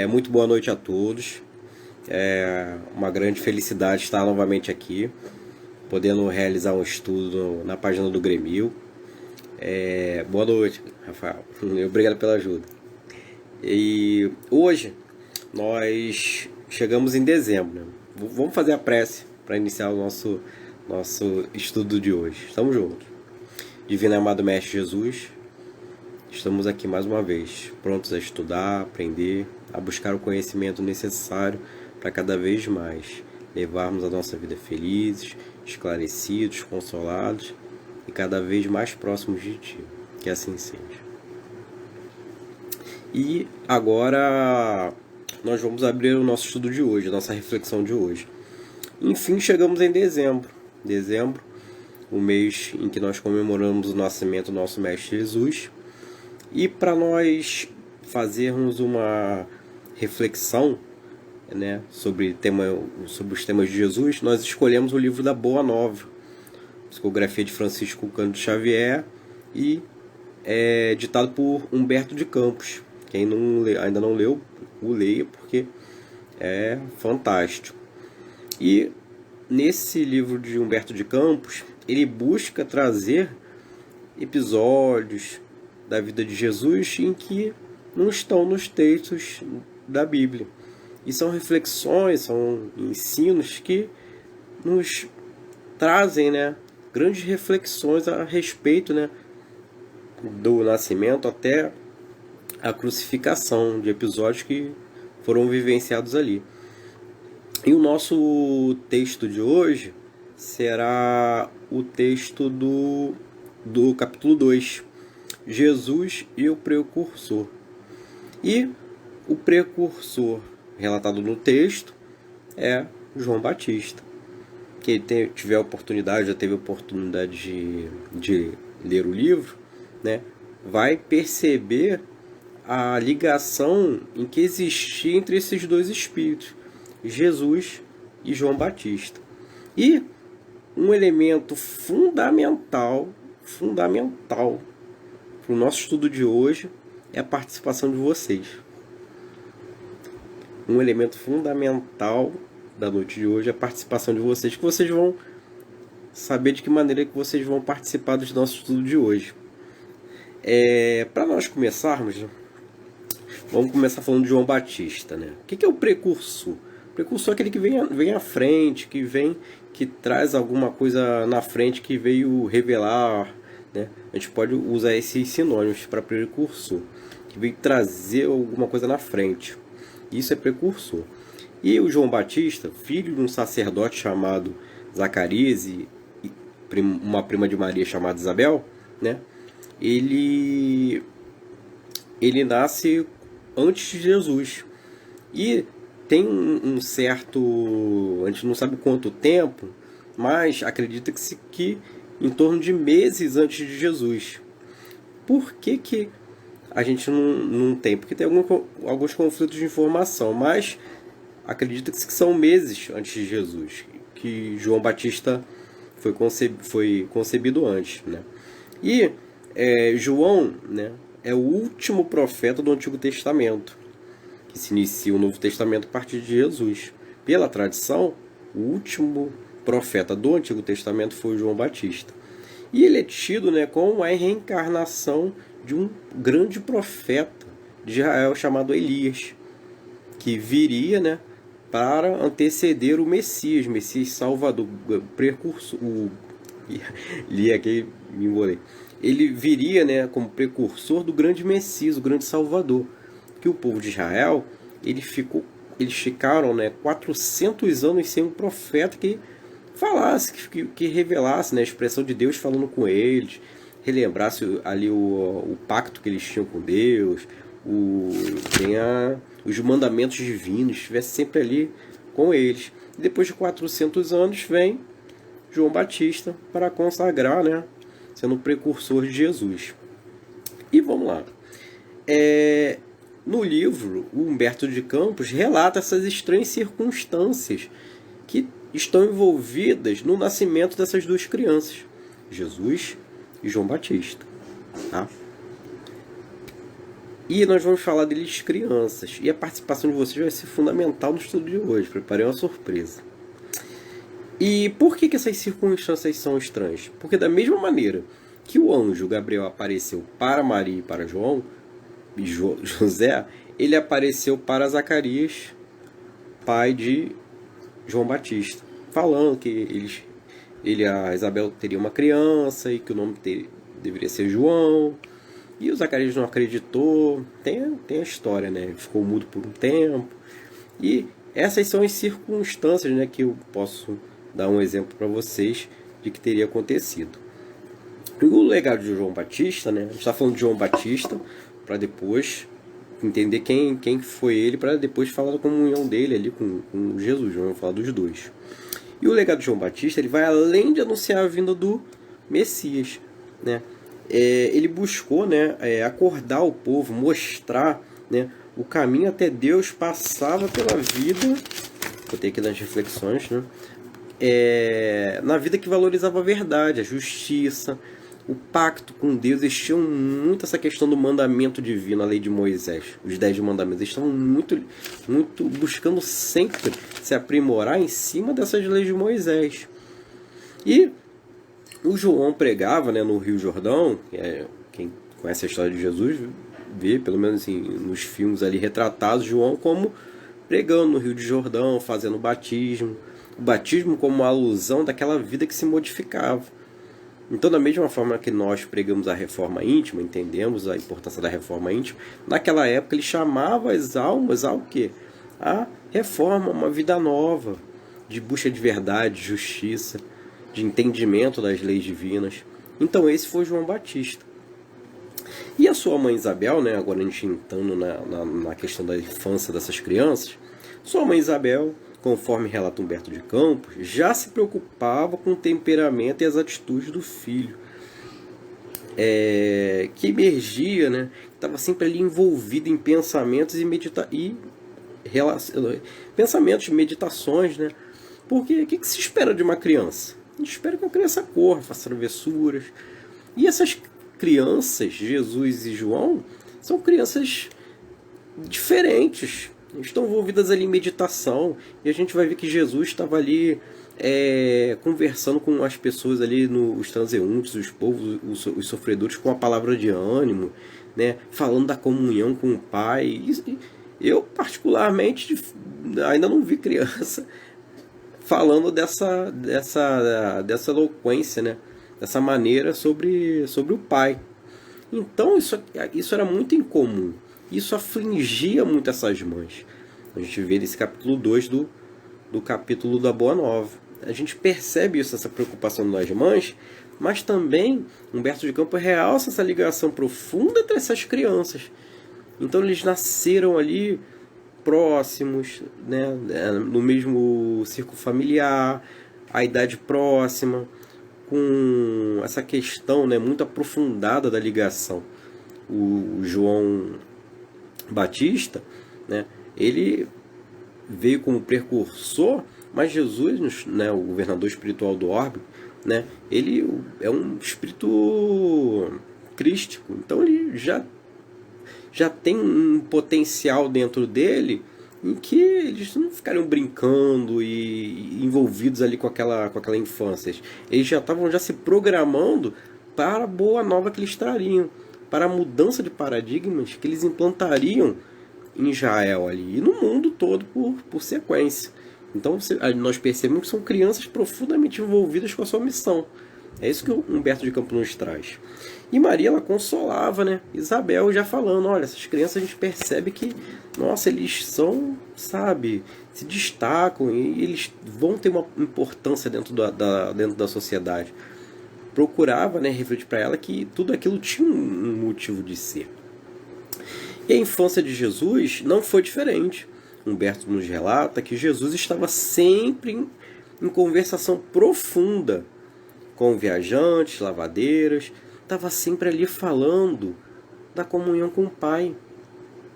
Muito boa noite a todos. É uma grande felicidade estar novamente aqui, podendo realizar um estudo na página do Grêmio. Boa noite, Rafael. Obrigado pela ajuda. E hoje nós chegamos em dezembro, né? Vamos fazer a prece para iniciar o nosso estudo de hoje. Estamos juntos. Divino e amado Mestre Jesus, estamos aqui mais uma vez, prontos a estudar, aprender, a buscar o conhecimento necessário para cada vez mais levarmos a nossa vida felizes, esclarecidos, consolados e cada vez mais próximos de Ti. Que assim seja. E agora nós vamos abrir o nosso estudo de hoje, a nossa reflexão de hoje. Enfim, chegamos em dezembro. Dezembro, o mês em que nós comemoramos o nascimento do nosso Mestre Jesus. E para nós fazermos uma reflexão, né, sobre os temas de Jesus, nós escolhemos o livro da Boa Nova, psicografia de Francisco Cândido Xavier, e é ditado por Humberto de Campos. Quem ainda não leu, o leia, porque é fantástico. E nesse livro de Humberto de Campos, ele busca trazer episódios da vida de Jesus em que não estão nos textos da Bíblia. E são reflexões, são ensinos que nos trazem, né, grandes reflexões a respeito, né, do nascimento até a crucificação, de episódios que foram vivenciados ali. E o nosso texto de hoje será o texto do capítulo 2, Jesus e o precursor. E o precursor relatado no texto é João Batista. Quem tiver oportunidade, já teve oportunidade de ler o livro, né, vai perceber a ligação em que existia entre esses dois espíritos, Jesus e João Batista. E um elemento fundamental para o nosso estudo de hoje é a participação de vocês. Um elemento fundamental da noite de hoje é a participação de vocês, que vocês vão saber de que maneira que vocês vão participar do nosso estudo de hoje. Para nós começarmos, vamos começar falando de João Batista, né? O que é o precursor? O precursor é aquele que vem à frente, que traz alguma coisa na frente, que veio revelar, né? A gente pode usar esses sinônimos para precursor, que veio trazer alguma coisa na frente. Isso é precursor. E o João Batista, filho de um sacerdote chamado Zacarias e uma prima de Maria chamada Isabel, né? Ele nasce antes de Jesus. E tem um certo... A gente não sabe quanto tempo, mas acredita-se que em torno de meses antes de Jesus. Por que a gente não tem? Porque tem alguns conflitos de informação, mas acredita-se que são meses antes de Jesus, que João Batista foi concebido antes, né? E João, né, é o último profeta do Antigo Testamento, que se inicia o Novo Testamento a partir de Jesus. Pela tradição, o último profeta do Antigo Testamento foi João Batista. E ele é tido, né, como a reencarnação de um grande profeta de Israel chamado Elias, que viria, né, para anteceder o Messias Salvador, precursor. Li aqui, me embolei. Ele viria, né, como precursor do grande Messias, o grande Salvador. Que o povo de Israel, eles ficaram, né, 400 anos sem um profeta que falasse, que revelasse, né, a expressão de Deus falando com eles, relembrasse ali o pacto que eles tinham com Deus, os mandamentos divinos, estivesse sempre ali com eles. E depois de 400 anos vem João Batista para consagrar, né, sendo o precursor de Jesus. E vamos lá. No livro, o Humberto de Campos relata essas estranhas circunstâncias que estão envolvidas no nascimento dessas duas crianças, Jesus e João Batista. Tá? E nós vamos falar deles crianças. E a participação de vocês vai ser fundamental no estudo de hoje. Preparei uma surpresa. E por que essas circunstâncias são estranhas? Porque da mesma maneira que o anjo Gabriel apareceu para Maria e para João e José, ele apareceu para Zacarias, pai de João Batista, falando que a Isabel teria uma criança e que o nome deveria ser João. E o Zacarias não acreditou. Tem a história, né? Ficou mudo por um tempo. E essas são as circunstâncias, né, que eu posso dar um exemplo para vocês de que teria acontecido. E o legado de João Batista, né? A gente está falando de João Batista para depois entender quem foi ele, para depois falar da comunhão dele ali com Jesus. Vamos falar dos dois. E o legado de João Batista, ele vai além de anunciar a vinda do Messias, né? Ele buscou, né, acordar o povo, mostrar, né, o caminho até Deus passava pela vida, botei aqui nas reflexões, né, na vida que valorizava a verdade, a justiça, o pacto com Deus. Eles tinham muito essa questão do mandamento divino, a lei de Moisés, os 10 mandamentos. Eles estavam muito buscando sempre se aprimorar em cima dessas leis de Moisés. E o João pregava, né, no Rio Jordão. Quem conhece a história de Jesus vê, pelo menos assim, nos filmes ali retratados, João como pregando no Rio de Jordão, fazendo o batismo como uma alusão daquela vida que se modificava. Então, da mesma forma que nós pregamos a reforma íntima, entendemos a importância da reforma íntima, naquela época ele chamava as almas ao quê? A reforma, uma vida nova, de busca de verdade, de justiça, de entendimento das leis divinas. Então esse foi João Batista. E a sua mãe Isabel, né, agora a gente entrando na questão da infância dessas crianças, sua mãe Isabel, conforme relata Humberto de Campos, já se preocupava com o temperamento e as atitudes do filho, que emergia, né, estava sempre ali envolvido em pensamentos pensamentos, meditações, né? Porque o que se espera de uma criança? A gente espera que uma criança corra, faça travessuras. E essas crianças, Jesus e João, são crianças diferentes. Estão envolvidas ali em meditação. E a gente vai ver que Jesus estava ali conversando com as pessoas ali, os transeuntes, os povos, os sofredores, com a palavra de ânimo, né? Falando da comunhão com o Pai. E eu, particularmente, ainda não vi criança falando dessa eloquência, né? Dessa maneira sobre o Pai. Então isso era muito incomum. Isso afligia muito essas mães. A gente vê nesse capítulo 2 do capítulo da Boa Nova. A gente percebe isso, essa preocupação das mães, mas também Humberto de Campos realça essa ligação profunda entre essas crianças. Então eles nasceram ali próximos, né, no mesmo círculo familiar, a idade próxima, com essa questão, né, muito aprofundada da ligação. O João Batista, né, ele veio como precursor, mas Jesus, né, o governador espiritual do orbe, né, ele é um espírito crístico, então ele já tem um potencial dentro dele em que eles não ficariam brincando e envolvidos ali com aquela infância. Eles já estavam se programando para a boa nova que eles trariam, para a mudança de paradigmas que eles implantariam em Israel ali e no mundo todo por sequência. Então nós percebemos que são crianças profundamente envolvidas com a sua missão. É isso que o Humberto de Campos nos traz. E Maria, ela consolava, né? Isabel já falando, olha, essas crianças a gente percebe que, nossa, eles são, sabe, se destacam e eles vão ter uma importância dentro da sociedade. Procurava, né, refletir para ela que tudo aquilo tinha um motivo de ser. E a infância de Jesus não foi diferente. Humberto nos relata que Jesus estava sempre em conversação profunda com viajantes, lavadeiras, estava sempre ali falando da comunhão com o Pai,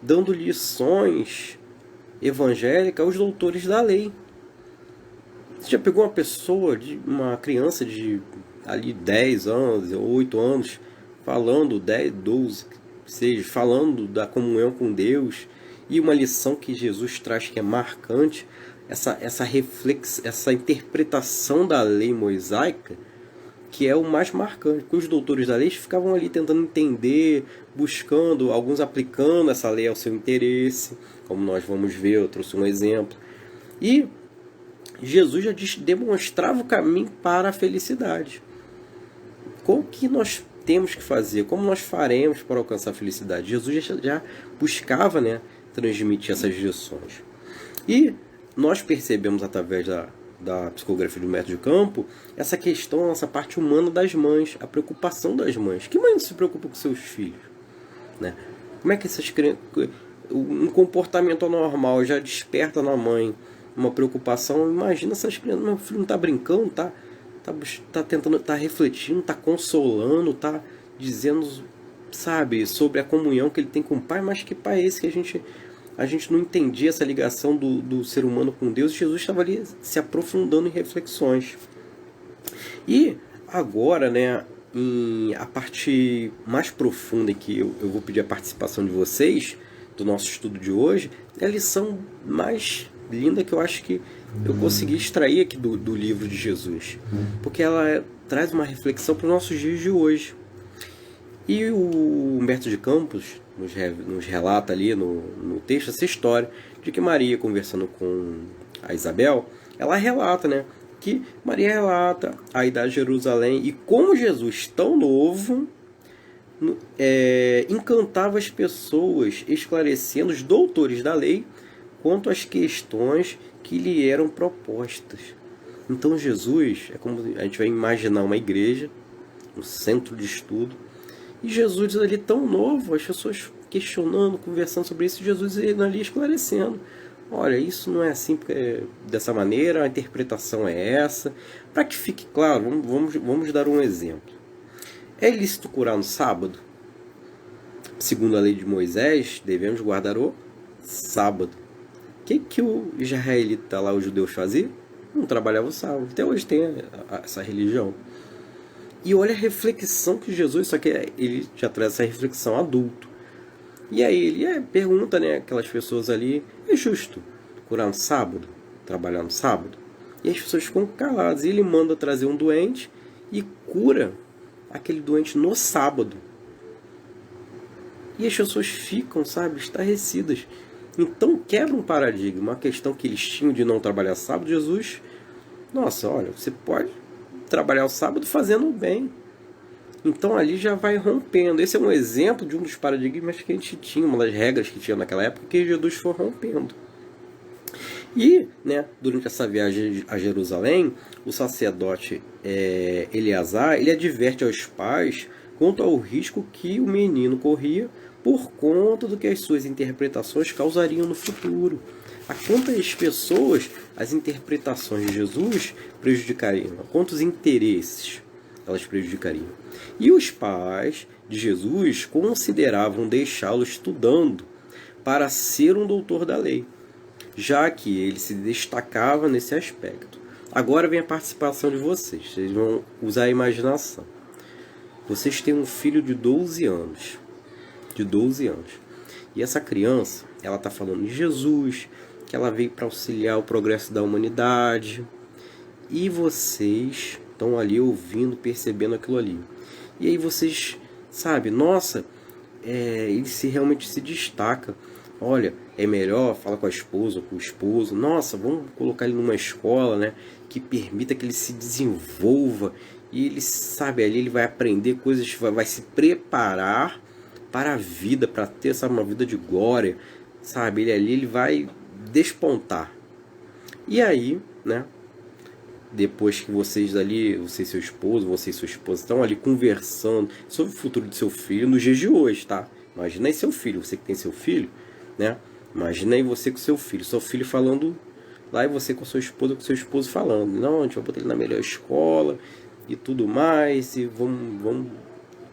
dando lições evangélicas aos doutores da lei. Você já pegou uma criança de ali 10 anos, 8 anos, falando 10, 12, seja falando da comunhão com Deus, e uma lição que Jesus traz que é marcante, essa interpretação da lei mosaica, que é o mais marcante, porque os doutores da lei ficavam ali tentando entender, buscando, alguns aplicando essa lei ao seu interesse, como nós vamos ver, eu trouxe um exemplo. E Jesus já demonstrava o caminho para a felicidade. Como que nós temos que fazer? Como nós faremos para alcançar a felicidade? Jesus já buscava, né, transmitir essas lições. E nós percebemos através da psicografia do método de campo essa questão, essa parte humana das mães, a preocupação das mães. Que mãe se preocupa com seus filhos? Né? Como é que essas crianças, um comportamento anormal já desperta na mãe uma preocupação? Imagina essas crianças, meu filho não está brincando, tá tentando, tá refletindo, tá consolando, tá dizendo, sabe, sobre a comunhão que ele tem com o pai. Mas que pai é esse que a gente não entendia essa ligação do ser humano com Deus? E Jesus estava ali se aprofundando em reflexões. E agora, né, a parte mais profunda em que eu vou pedir a participação de vocês, do nosso estudo de hoje, é a lição mais linda que eu acho que eu consegui extrair aqui do livro de Jesus. Porque ela traz uma reflexão para os nossos dias de hoje. E o Humberto de Campos nos relata ali no texto essa história de que Maria, conversando com a Isabel, ela relata, né, que Maria relata a idade de Jerusalém e como Jesus, tão novo, encantava as pessoas, esclarecendo os doutores da lei quanto às questões que lhe eram propostas. Então Jesus, é como a gente vai imaginar uma igreja, um centro de estudo, e Jesus ali tão novo, as pessoas questionando, conversando sobre isso, Jesus ali esclarecendo. Olha, isso não é assim dessa maneira, a interpretação é essa. Para que fique claro, vamos dar um exemplo. É lícito curar no sábado? Segundo a lei de Moisés, devemos guardar o sábado. O que o israelita lá, os judeus faziam? Não trabalhava o sábado. Até hoje tem essa religião. E olha a reflexão que Jesus, só que ele já traz essa reflexão adulto. E aí ele pergunta, né, aquelas pessoas ali, é justo curar no sábado? Trabalhar no sábado? E as pessoas ficam caladas. E ele manda trazer um doente e cura aquele doente no sábado. E as pessoas ficam, sabe, estarrecidas. Então quebra um paradigma, uma questão que eles tinham de não trabalhar sábado. Jesus, nossa, olha, você pode trabalhar o sábado fazendo o bem. Então ali já vai rompendo. Esse é um exemplo de um dos paradigmas que a gente tinha, uma das regras que tinha naquela época, que Jesus foi rompendo. E, né, durante essa viagem a Jerusalém, o sacerdote Eleazar, ele adverte aos pais quanto ao risco que o menino corria por conta do que as suas interpretações causariam no futuro. A quantas pessoas as interpretações de Jesus prejudicariam, a quantos interesses elas prejudicariam. E os pais de Jesus consideravam deixá-lo estudando para ser um doutor da lei, já que ele se destacava nesse aspecto. Agora vem a participação de vocês. Vocês vão usar a imaginação. Vocês têm um filho de 12 anos. De 12 anos. E essa criança, ela está falando de Jesus, que ela veio para auxiliar o progresso da humanidade. E vocês estão ali ouvindo, percebendo aquilo ali. E aí vocês, sabe, nossa, ele realmente se destaca. Olha, é melhor falar com a esposa, com o esposo. Nossa, vamos colocar ele numa escola, né, que permita que ele se desenvolva. E ele, sabe, ali ele vai aprender coisas, vai se preparar para a vida, para ter, sabe, uma vida de glória. Sabe, ele vai despontar. E aí, né, depois que vocês ali, você e seu esposo, você e sua esposa estão ali conversando sobre o futuro do seu filho nos dias de hoje, tá? Imagina aí seu filho, você que tem seu filho, né? Imagina aí você com seu filho falando lá, e você com sua esposa, com seu esposo falando, não, a gente vai botar ele na melhor escola e tudo mais, e vamos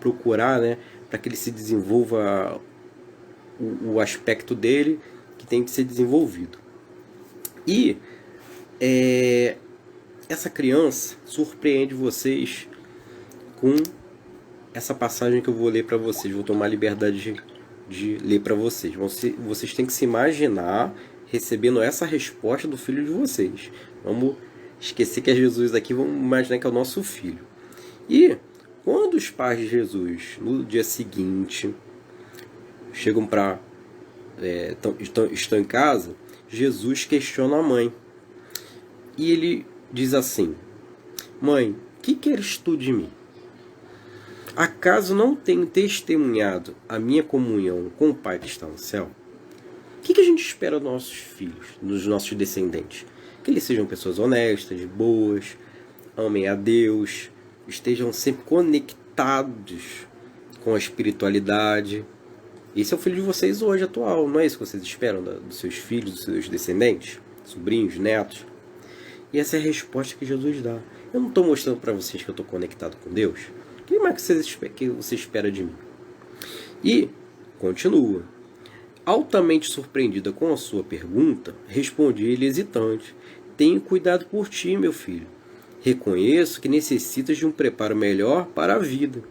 procurar, né, para que ele se desenvolva o aspecto dele que tem que ser desenvolvido. E essa criança surpreende vocês com essa passagem que eu vou ler para vocês, vou tomar a liberdade de ler para vocês. Vocês têm que se imaginar recebendo essa resposta do filho de vocês. Vamos esquecer que é Jesus aqui, vamos imaginar que é o nosso filho. E quando os pais de Jesus, no dia seguinte, chegam para... estão em casa, Jesus questiona a mãe. E ele diz assim: Mãe, que queres tu de mim? Acaso não tenho testemunhado a minha comunhão com o Pai que está no céu? O que a gente espera dos nossos filhos, dos nossos descendentes? Que eles sejam pessoas honestas, boas, amem a Deus, estejam sempre conectados com a espiritualidade. Esse é o filho de vocês hoje, atual. Não é isso que vocês esperam dos seus filhos, dos seus descendentes, sobrinhos, netos? E essa é a resposta que Jesus dá. Eu não estou mostrando para vocês que eu estou conectado com Deus. O que mais que você espera de mim? E continua. Altamente surpreendida com a sua pergunta, respondi-lhe hesitante: Tenho cuidado por ti, meu filho. Reconheço que necessitas de um preparo melhor para a vida.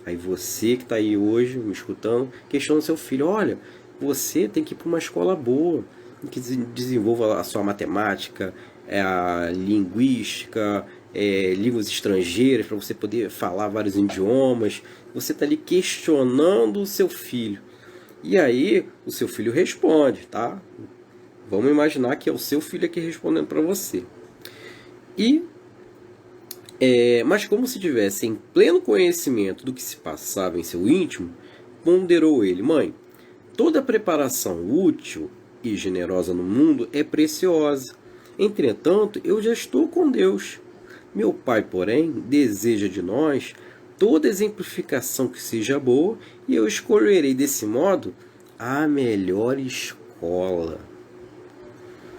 Aí você que está aí hoje me escutando, questiona seu filho: olha, você tem que ir para uma escola boa, que desenvolva a sua matemática, a linguística, línguas estrangeiras, para você poder falar vários idiomas. Você está ali questionando o seu filho. E aí o seu filho responde, tá? Vamos imaginar que é o seu filho aqui respondendo para você. Mas como se tivesse em pleno conhecimento do que se passava em seu íntimo, ponderou ele: Mãe, toda preparação útil e generosa no mundo é preciosa. Entretanto, eu já estou com Deus. Meu Pai, porém, deseja de nós toda exemplificação que seja boa, e eu escolherei desse modo a melhor escola.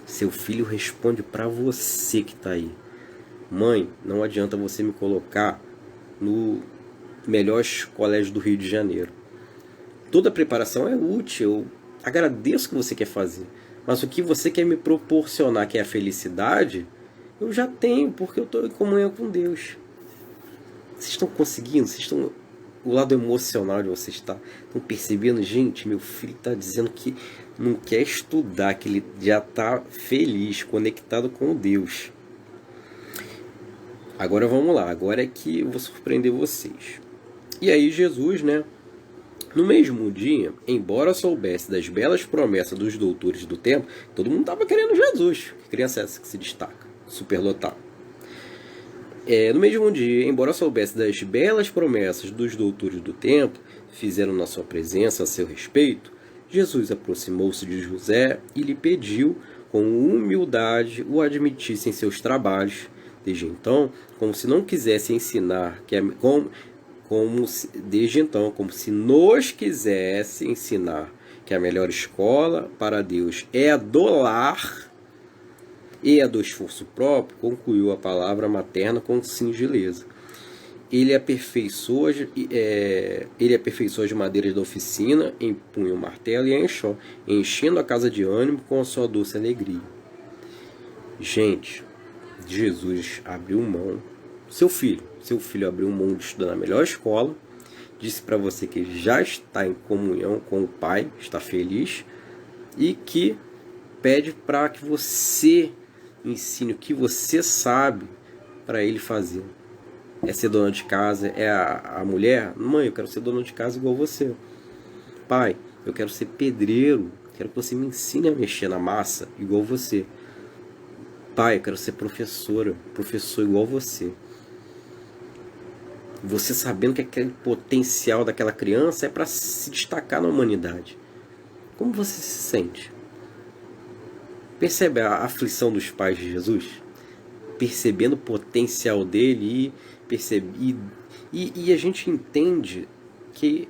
Seu filho responde para você que está aí: Mãe, não adianta você me colocar no melhor colégio do Rio de Janeiro. Toda preparação é útil, eu agradeço o que você quer fazer, mas o que você quer me proporcionar, que é a felicidade, eu já tenho, porque eu estou em comunhão com Deus. Vocês estão conseguindo? O lado emocional de vocês estão percebendo? Gente, meu filho está dizendo que não quer estudar, que ele já está feliz, conectado com Deus. Agora vamos lá, agora é que eu vou surpreender vocês. E aí Jesus, no mesmo dia, embora soubesse das belas promessas dos doutores do templo, todo mundo estava querendo Jesus. Que criança é essa que se destaca? Superlotado. No mesmo dia, embora soubesse das belas promessas dos doutores do templo, fizeram na sua presença a seu respeito, Jesus aproximou-se de José e lhe pediu, com humildade, o admitisse em seus trabalhos. Desde então, como se não quisesse ensinar, como se nos quisesse ensinar que a melhor escola para Deus é a do lar e a do esforço próprio, concluiu a palavra materna com singeleza. Ele aperfeiçoou as madeiras da oficina, empunha o martelo e a enxó, enchendo a casa de ânimo com a sua doce alegria. Gente, Jesus abriu mão, seu filho abriu mão de estudar na melhor escola, disse para você que já está em comunhão com o Pai, está feliz, e que pede para que você ensine o que você sabe para ele fazer. É ser dona de casa, é a mulher: Mãe, eu quero ser dona de casa igual você. Pai, eu quero ser pedreiro, quero que você me ensine a mexer na massa igual você. Pai, eu quero ser professor igual você. Você sabendo que aquele potencial daquela criança é para se destacar na humanidade. Como você se sente? Percebe a aflição dos pais de Jesus? Percebendo o potencial dele e a gente entende que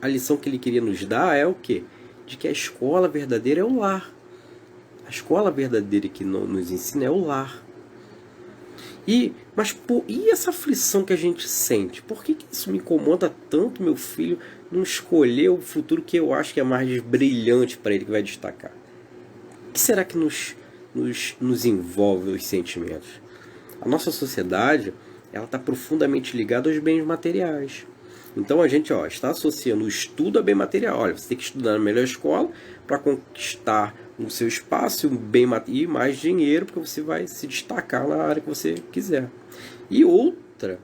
a lição que ele queria nos dar é o quê? De que a escola verdadeira é o lar. A escola verdadeira que nos ensina é o lar. E essa aflição que a gente sente? Por que isso me incomoda tanto, meu filho, não escolher o futuro que eu acho que é mais brilhante para ele, que vai destacar? O que será que nos envolve os sentimentos? A nossa sociedade, ela está profundamente ligada aos bens materiais. Então a gente está associando o estudo a bem material. Olha, você tem que estudar na melhor escola para conquistar o seu espaço e mais dinheiro, porque você vai se destacar na área que você quiser. E outra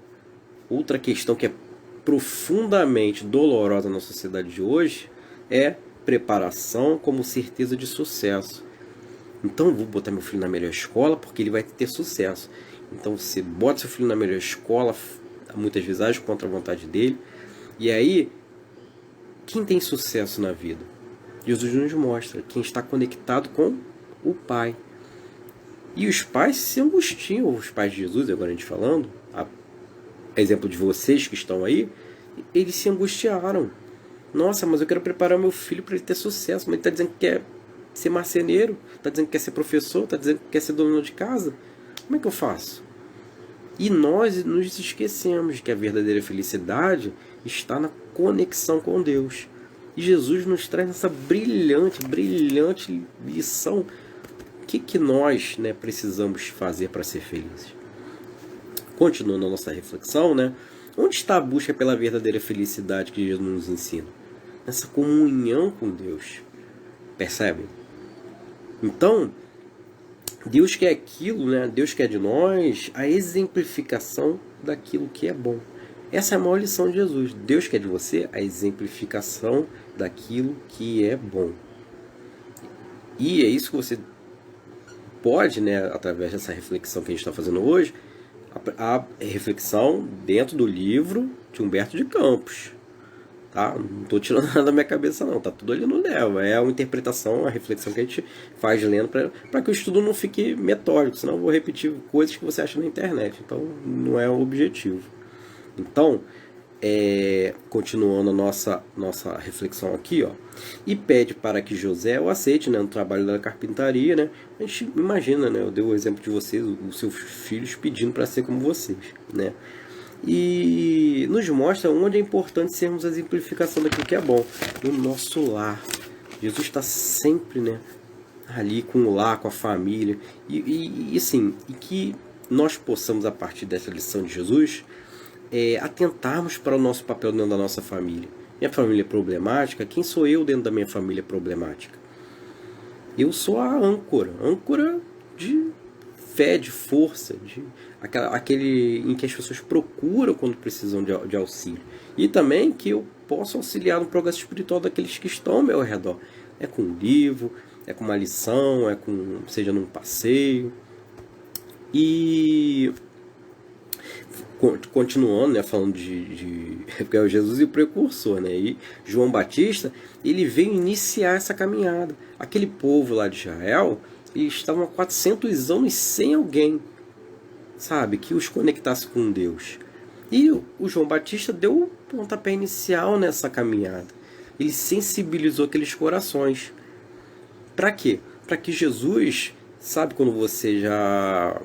questão que é profundamente dolorosa na sociedade de hoje é preparação como certeza de sucesso. Então eu vou botar meu filho na melhor escola porque ele vai ter sucesso. Então você bota seu filho na melhor escola, muitas vezes age contra a vontade dele. E aí, quem tem sucesso na vida? Jesus nos mostra quem está conectado com o Pai. E os pais se angustiam, os pais de Jesus, agora a gente falando, exemplo de vocês que estão aí, eles se angustiaram. Nossa, mas eu quero preparar meu filho para ele ter sucesso, mas ele está dizendo que quer ser marceneiro, está dizendo que quer ser professor, está dizendo que quer ser dono de casa. Como é que eu faço? E nós nos esquecemos que a verdadeira felicidade está na conexão com Deus. E Jesus nos traz essa brilhante lição. O que nós, precisamos fazer para ser felizes? Continuando a nossa reflexão, onde está a busca pela verdadeira felicidade que Jesus nos ensina? Nessa comunhão com Deus. Percebem? Então, Deus quer aquilo, Deus quer de nós a exemplificação daquilo que é bom. Essa é a maior lição de Jesus. Deus quer de você a exemplificação daquilo que é bom. E é isso que você pode, através dessa reflexão que a gente está fazendo hoje, a reflexão dentro do livro de Humberto de Campos. Tá? Não estou tirando nada da minha cabeça não, tá tudo ali no Neva. É uma interpretação, uma reflexão que a gente faz lendo para que o estudo não fique metódico, senão eu vou repetir coisas que você acha na internet. Então não é o objetivo. Então, continuando a nossa reflexão aqui, e pede para que José o aceite no trabalho da carpintaria. A gente imagina, eu dei o exemplo de vocês, os seus filhos pedindo para ser como vocês. E nos mostra onde é importante sermos a exemplificação daquilo que é bom, no nosso lar. Jesus está sempre ali com o lar, com a família, e que nós possamos, a partir dessa lição de Jesus, atentarmos para o nosso papel dentro da nossa família. Minha família é problemática, quem sou eu dentro da minha família problemática? Eu sou a âncora de fé, de força, aquele em que as pessoas procuram quando precisam de auxílio. E também que eu posso auxiliar no progresso espiritual daqueles que estão ao meu redor. É com um livro, é com uma lição, seja num passeio. E continuando, falando porque é o Jesus e o precursor, e João Batista, ele veio iniciar essa caminhada. Aquele povo lá de Israel, eles estavam há 400 anos sem alguém, que os conectasse com Deus. E o João Batista deu o pontapé inicial nessa caminhada. Ele sensibilizou aqueles corações. Para quê? Para que Jesus, quando você já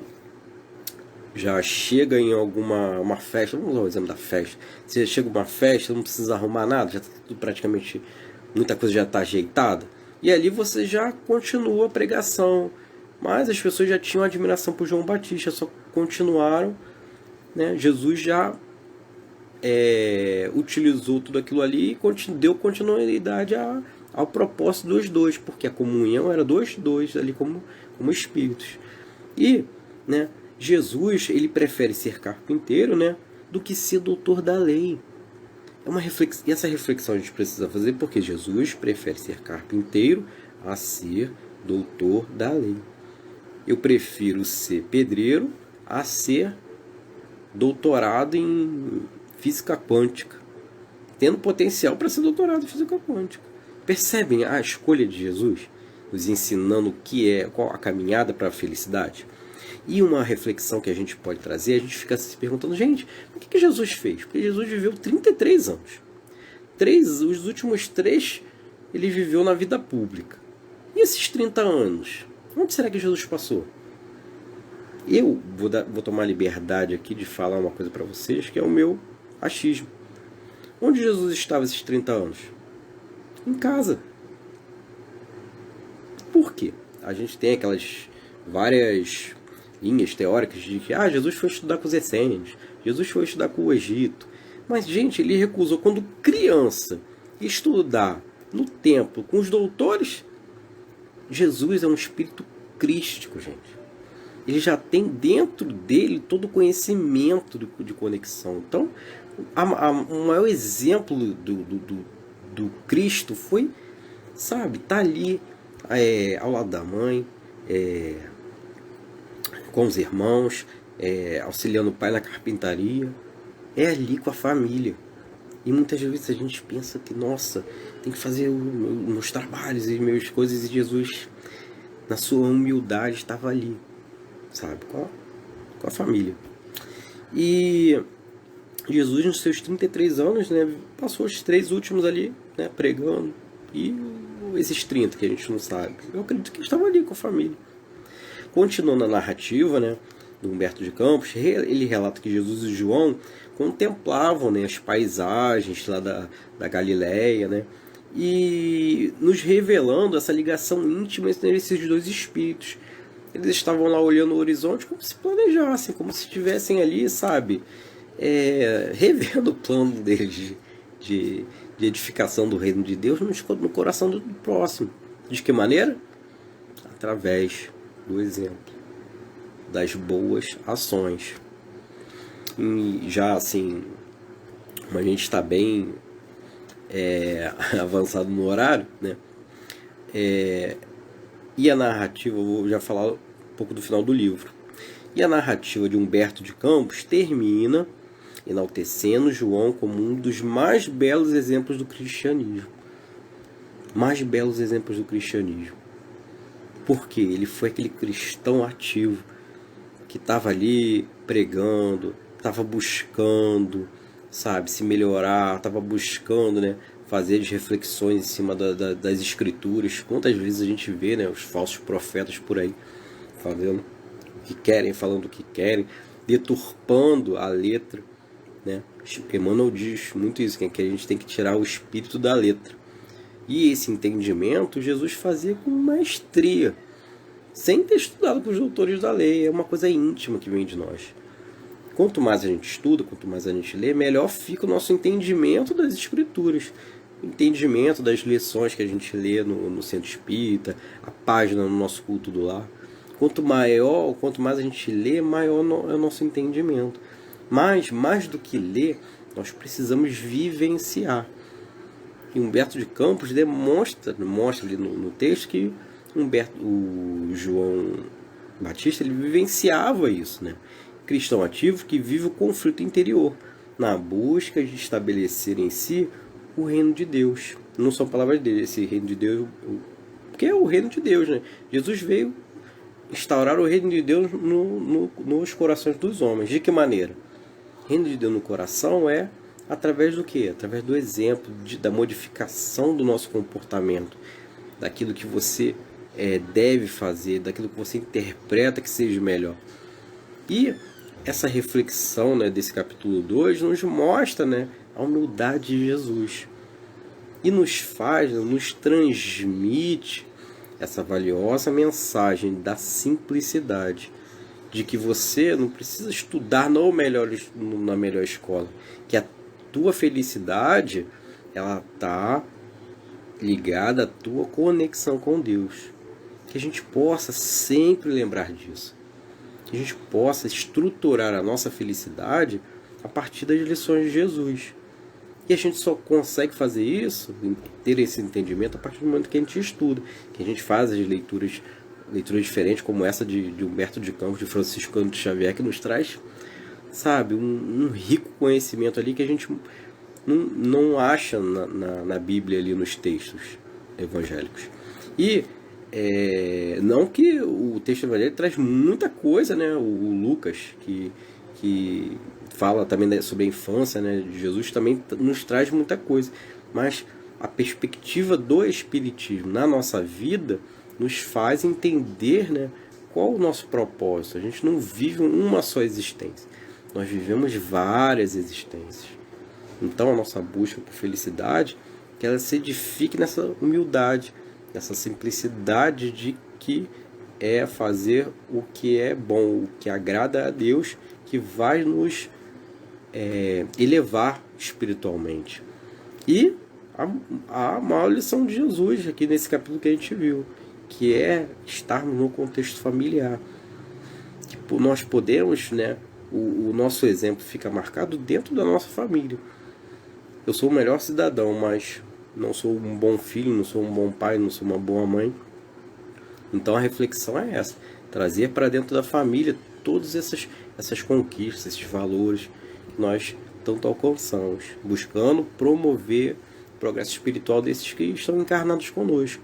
chega em uma festa, vamos usar o exemplo da festa. Você chega em uma festa, não precisa arrumar nada, já tá tudo praticamente, muita coisa já está ajeitada. E ali você já continua a pregação. Mas as pessoas já tinham admiração por João Batista, só continuaram. Jesus já utilizou tudo aquilo ali e deu continuidade ao propósito dos dois, porque a comunhão era dos dois ali como espíritos. E Jesus, ele prefere ser carpinteiro do que ser doutor da lei. E essa reflexão a gente precisa fazer porque Jesus prefere ser carpinteiro a ser doutor da lei. Eu prefiro ser pedreiro a ser doutorado em física quântica, tendo potencial para ser doutorado em física quântica. Percebem a escolha de Jesus, nos ensinando qual a caminhada para a felicidade? E uma reflexão que a gente pode trazer, a gente fica se perguntando, gente, o que Jesus fez? Porque Jesus viveu 33 anos. Os últimos 3 ele viveu na vida pública. E esses 30 anos? Onde será que Jesus passou? Eu vou tomar liberdade aqui de falar uma coisa para vocês, que é o meu achismo. Onde Jesus estava esses 30 anos? Em casa. Por quê? A gente tem aquelas várias linhas teóricas de que Jesus foi estudar com os essênios, Jesus foi estudar com o Egito, Mas, gente, ele recusou quando criança estudar no templo com os doutores. Jesus é um espírito crístico, gente. Ele já tem dentro dele todo o conhecimento de conexão. Então, o maior exemplo do Cristo foi, sabe, tá ali ao lado da mãe, com os irmãos, auxiliando o pai na carpintaria, ali com a família. E muitas vezes a gente pensa que, nossa, tem que fazer meus trabalhos e minhas coisas, e Jesus, na sua humildade, estava ali, sabe, com a família. E Jesus, nos seus 33 anos, né, passou os 3 últimos ali, né, pregando, e esses 30 que a gente não sabe, eu acredito que ele estava ali com a família. Continuando a narrativa, né, do Humberto de Campos, ele relata que Jesus e João contemplavam, né, as paisagens lá da Galileia, né, e nos revelando essa ligação íntima entre esses dois espíritos. Eles estavam lá olhando o horizonte como se planejassem, como se estivessem ali, sabe, revendo o plano deles de edificação do reino de Deus no coração do próximo. De que maneira? Através do exemplo, das boas ações. E já assim, a gente está bem avançado no horário, né? E a narrativa, eu vou já falar um pouco do final do livro. E a narrativa de Humberto de Campos termina enaltecendo João como um dos mais belos exemplos do cristianismo. Mais belos exemplos do cristianismo. Porque ele foi aquele cristão ativo que estava ali pregando, estava buscando, sabe, se melhorar, estava buscando, né, fazer as reflexões em cima das escrituras. Quantas vezes a gente vê, né, os falsos profetas por aí fazendo o que querem, falando o que querem, deturpando a letra, né? Emmanuel diz muito isso, que a gente tem que tirar o espírito da letra. E esse entendimento Jesus fazia com maestria, sem ter estudado com os doutores da lei. É uma coisa íntima que vem de nós. Quanto mais a gente estuda, quanto mais a gente lê, melhor fica o nosso entendimento das escrituras, o entendimento das lições que a gente lê no centro espírita, a página no nosso culto do lar. Quanto mais a gente lê, maior é o nosso entendimento. Mas, mais do que ler, nós precisamos vivenciar. E Humberto de Campos mostra ali no texto que o João Batista ele vivenciava isso, né? Cristão ativo que vive o conflito interior, na busca de estabelecer em si o reino de Deus. Não são palavras dele, esse reino de Deus, porque é o reino de Deus, né? Jesus veio instaurar o reino de Deus nos corações dos homens. De que maneira? O reino de Deus no coração é através do quê? Através do exemplo, da modificação do nosso comportamento, daquilo que você deve fazer, daquilo que você interpreta que seja melhor. E essa reflexão, né, desse capítulo 2 nos mostra, né, a humildade de Jesus. E nos transmite essa valiosa mensagem da simplicidade, de que você não precisa estudar na melhor escola, que a tua felicidade ela está ligada à tua conexão com Deus. Que a gente possa sempre lembrar disso. Que a gente possa estruturar a nossa felicidade a partir das lições de Jesus. E a gente só consegue fazer isso, ter esse entendimento, a partir do momento que a gente estuda, que a gente faz as leituras diferentes, como essa de Humberto de Campos, de Francisco de Xavier, que nos traz, sabe, um rico conhecimento ali que a gente não acha na Bíblia, ali nos textos evangélicos. E não que o texto evangélico traz muita coisa, né? O Lucas, que fala também sobre a infância, né, de Jesus, também nos traz muita coisa. Mas a perspectiva do Espiritismo na nossa vida nos faz entender, né, qual o nosso propósito. A gente não vive uma só existência. Nós vivemos várias existências. Então a nossa busca por felicidade, que ela se edifique nessa humildade, nessa simplicidade de que é fazer o que é bom, o que agrada a Deus, que vai nos elevar espiritualmente. E a maior lição de Jesus aqui nesse capítulo que a gente viu, que é estarmos no contexto familiar. Tipo, nós podemos, né, o nosso exemplo fica marcado dentro da nossa família. Eu sou o melhor cidadão, mas não sou um bom filho, não sou um bom pai, não sou uma boa mãe. Então a reflexão é essa, trazer para dentro da família todas essas conquistas, esses valores que nós tanto alcançamos, buscando promover o progresso espiritual desses que estão encarnados conosco.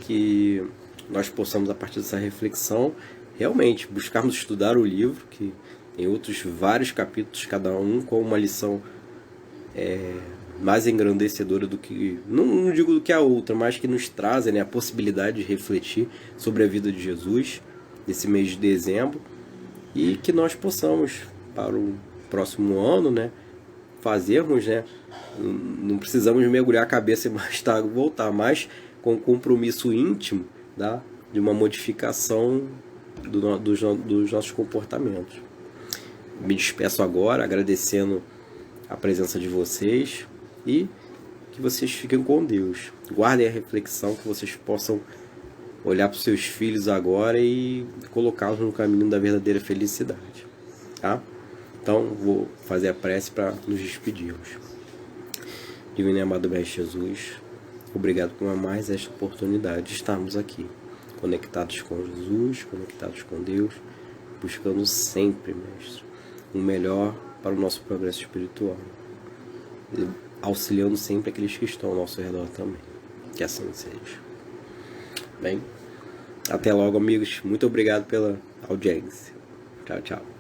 Que nós possamos, a partir dessa reflexão, realmente buscarmos estudar o livro, que tem outros vários capítulos, cada um com uma lição mais engrandecedora do que, não digo do que a outra, mas que nos trazem, né, a possibilidade de refletir sobre a vida de Jesus nesse mês de dezembro, e que nós possamos, para o próximo ano, né, fazermos, né, não precisamos mergulhar a cabeça e mais tarde voltar, mas com compromisso íntimo, tá, de uma modificação dos nossos comportamentos. Me despeço agora agradecendo a presença de vocês e que vocês fiquem com Deus. Guardem a reflexão, que vocês possam olhar para os seus filhos agora e colocá-los no caminho da verdadeira felicidade, tá? Então vou fazer a prece para nos despedirmos. Divino e amado Mestre Jesus, obrigado por mais esta oportunidade de estarmos aqui, conectados com Jesus, conectados com Deus, buscando sempre, Mestre, o melhor para o nosso progresso espiritual, auxiliando sempre aqueles que estão ao nosso redor também. Que assim seja. Bem, até logo, amigos. Muito obrigado pela audiência. Tchau, tchau.